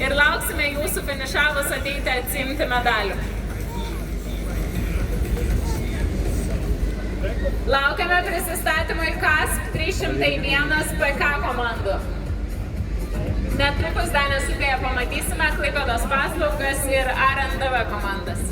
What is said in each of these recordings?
Ir lauksime jūsų finišavus ateiti atsiimti medalių. Laukiame prisistatymui KASP 301 PK komandų. Netrukus Danės upėje pamatysime Klaipėdos paslaugas ir RNDV komandas.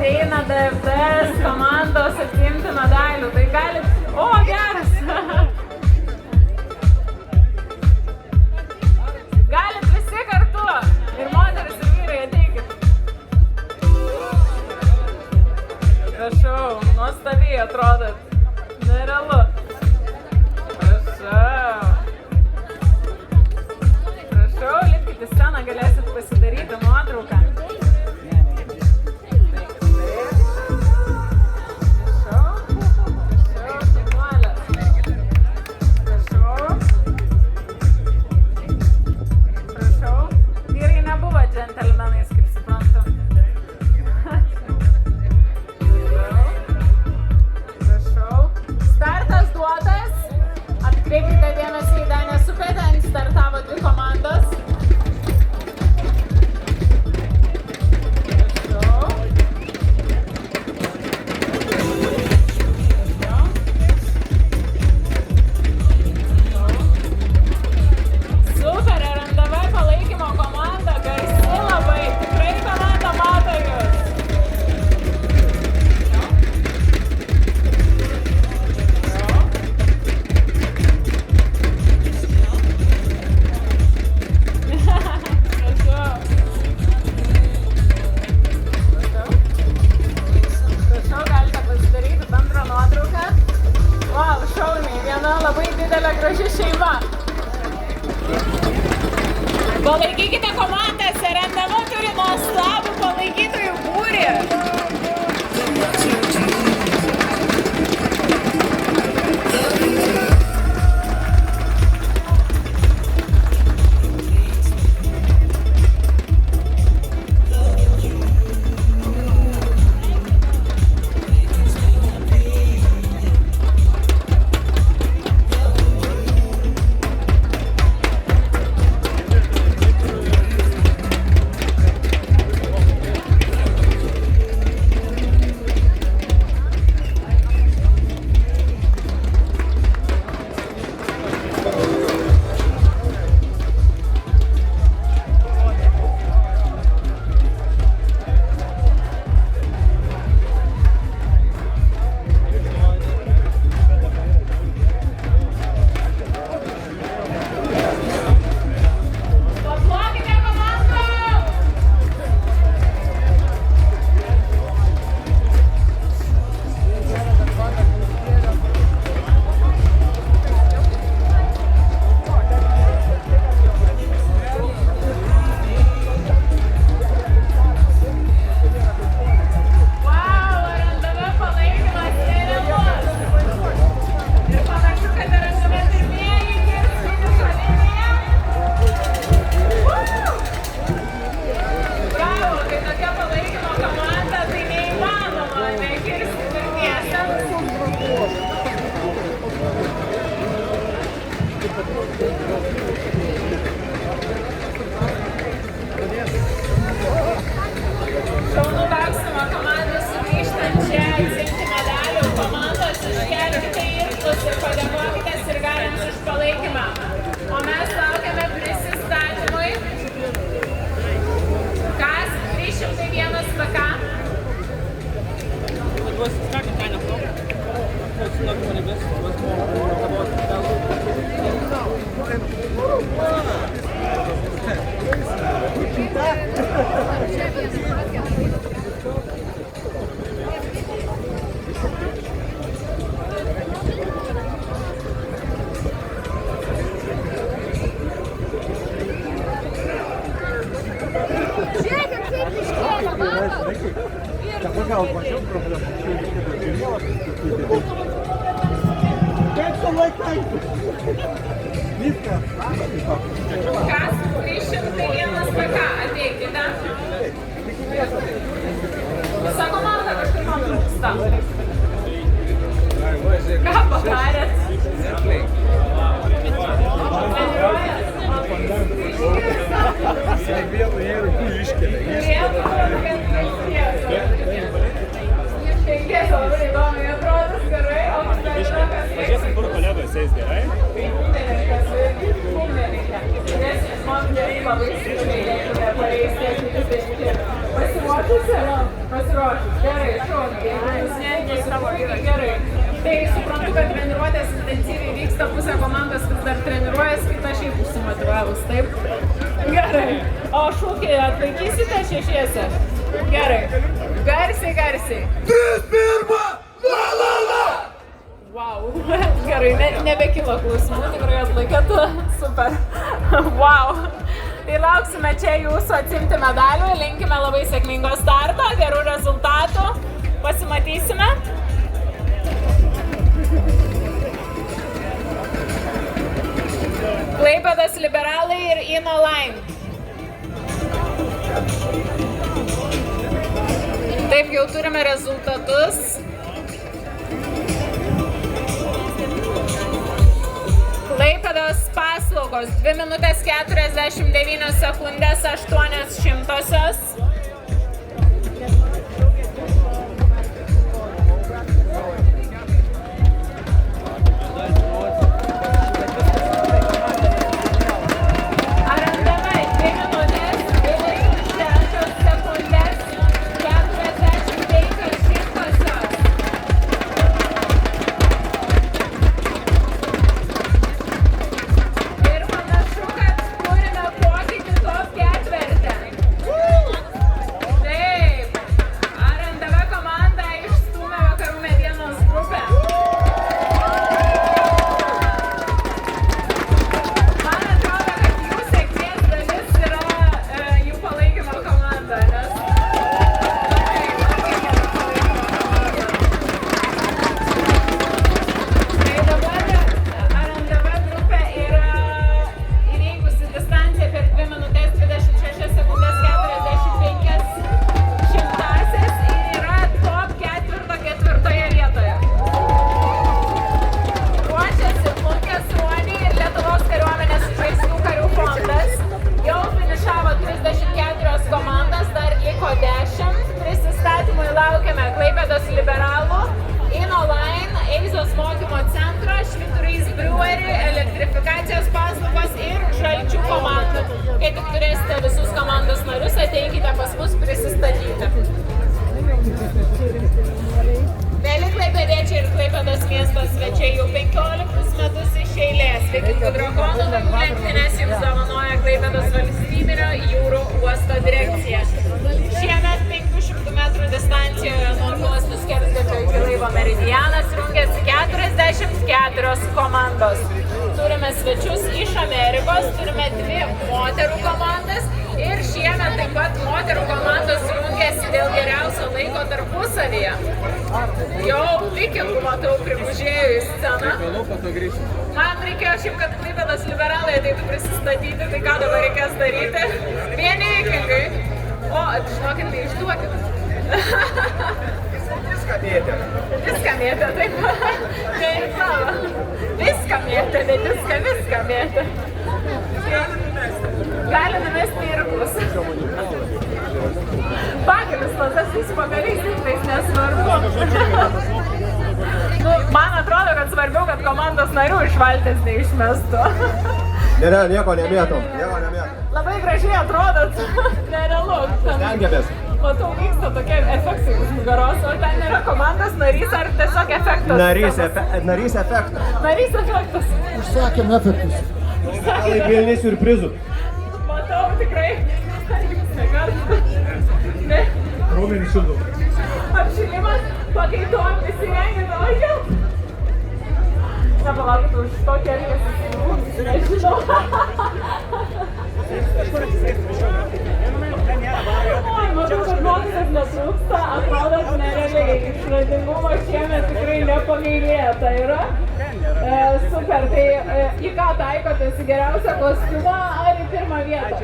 ateina DFDS komandos atsiimti medalių. Tai galit... O, geras! Galit visi kartu. Ir moteris, ir vyrai, ateikit. Prašau, nuostabiai atrodot. Nerealu. Prašau. Prašau, lipkit į sceną, galėsit pasidaryti nuotrauką. Palaikykite komandas, Serendava turi nuostabų palaikytojų būrį. Šaunų Vaksimo komandos sugrįžtant čia atsiimti medalių. Komandos iškelkite irklus ir padėkokite sirgaliams už palaikymą. O mes laukiame prisistatymui. KAS 301 PK. KAS 301 PK, ateikite. Visa komanda kažkaip man trūksta. Ką padarėt? Penkės labai įdomiai atrodo skarai, o pažiūrėsim, kur kolegos eis gerai. Nes man gerai labai stipriai, jeigu nepareis pasiruošti pasiruošusi? Pasiruošus. Gerai, šaukiai. Jūs nepasiruošusi. Gerai. Tai suprantu, kad treniruotės intensyviai vyksta, pusė komandos vis dar treniruojas, kita šiaip užsimotyvavus, taip? Gerai. O šūkiai atlaikysite šešiese? Gerai. Garsiai. 3-1! La la la! Wow. Gerai, nebekilo klausimų, tikrai atlaikėt. Super. Wow. Tai lauksime čia jūsų atsimti medalių, linkime labai sėkmingo starto, gerų rezultatų, pasimatysime. Klaipėdos Liberalai ir InOline. Taip, jau turime rezultatus. Klaipėdos paslaugos 2 minutės 49 sekundės 800. Komandos. Turime svečius iš Amerikos, turime 2 moterų komandas ir šiemet taip pat moterų komandos rungėsi dėl geriausio laiko tarpusavyje. Jau vikingų matau primužėjo į sceną. Man reikėjo šiaip, kad Klaipėdos Liberalai ateitų prisistatyti, tai ką dabar reikės daryti? Vieni vikingai. O, žinokit, tai išduokit. Viską mėtė. Viską mėtė, taip. Tai ir savo. Viską mėtė, bet viską mėtė. Gali numesti irklus. Pakelis lazdas su pagaliais irklais nesvarbu. Man atrodo, kad svarbiau, kad komandos narių iš valties neišmestų. Ne, nieko nemėtom. Labai gražiai atrodot. Nerealu. Stengiamės. Matau, vyksta tokie efektai už nugaros, o ten yra komandos narys ar tiesiog efektas? Narys efektas. Narys efektas. Užsakėm efektus. Tai pilni siurprizų. Matau, tikrai. Jūs nekartų. Ne? Raumenį šildau. Apšilimas, pakaitom įsirengė, o jau. Nepalaukit, už tokį elgesį. Nežinau. Oi, matau, kad nuotaikos netrūksta, atrodo nerealiai. Išradingumo šiemet tikrai nepagailėta yra. Super, tai į ką taikotės, į geriausią kostiumą ar į pirmą vietą?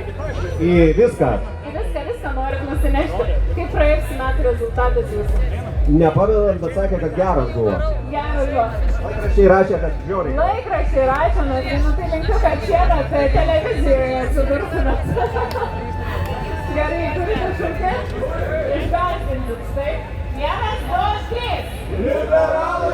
Į viską. Į viską norit nusinešti. Kaip praėjusių metų rezultatas jūsų? Nepamenam, bet sakė, kad geras buvo. Geras buvo. Laikraščiai rašė, kad žiauriai. Laikraščiai rašė, tai linkiu, kad šiemet televizijoje atsidurtumėt. Gerai, turite šūkį? Išgąsdinsit, taip? 1, 2, 3. Liberalai!